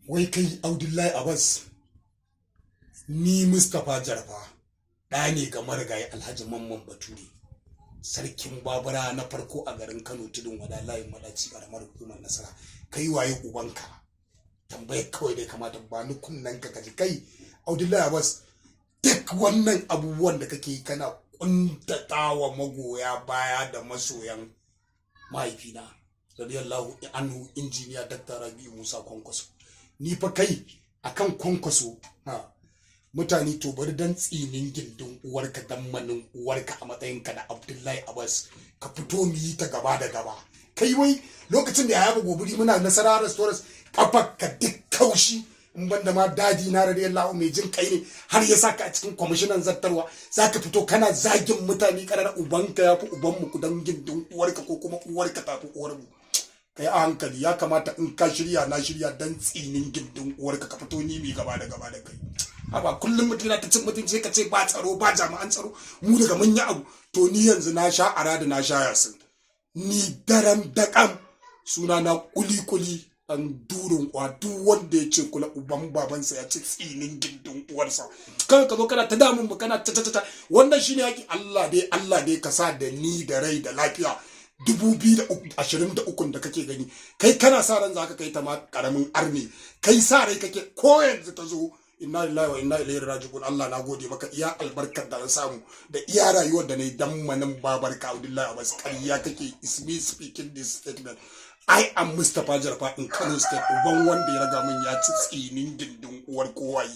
Wai kai Abdullahi Abbas, ni Mustapha Jarfa, ɗa ne ga marigayi Alhaji Mamman Bature, sarkin Babura na farko a garin Kano tudun wada layin madaci karamar hukumar Nasara. Kai waye ubanka? Tambayar kawai dai kamata ba ni kunnan ka kaji kai Abdullahi Abbas, duk wannan abubuwan da kake kana kuntatawa magoya baya da masoyan mahaifina radiyallahu anhu injiniya Dr. Rabi Musa Kwankwaso. Ni fa kai akan Kwankwaso mutane to bari dan tsinin gindin uwarka dan manin uwarka a matsayinka da Abdullahi Abbas ka fito mu yi ta gaba da gaba. Kai wai lokacin da ya yaba gobiri muna Nasara restaurant kafa ka duk kaushi in banda ma dadi na radiyallahu mai jin kai ne har ya saka a cikin kwamishinan zartarwa zaka fito kana zagin mutane karar ubanka yafi uban mu kudan gindin uwarka ko kuma uwarka tafi uwar mu. Kai a hankali ya kamata in ka shirya na shirya dan tsinin gindin uwarka ka fito ni mai gaba da kai. Haba kullum mutum yana ta cin mutunci ka ce ba tsaro ba jami'an tsaro mu daga mun yi abu to ni yanzu na sha arada na sha yasin ni daram dakam suna na kuli dan durin kwa duk wanda ya ce kula uban babansa ya ce tsinin gindin uwarsa kan ka zo kana ta damun ba kana ta wannan shine yaki Allah dai ka sa da ni da rai da lafiya 2023 da kake gani kai kana sa ran zaka kai ta ma karamin arni kai sa rai kake ko yanzu ta zo inna lillahi wa inna ilaihi raji'un. Allah na gode maka iya albarkar da na samu da iya rayuwar da nayi dan manin babarka Abdullahi Abbas. Kariya kake is me speaking this statement. I am Mustapha Jarfa in Kano State, uban wanda ya raga min ya ci tsinin gindin uwar kowaye.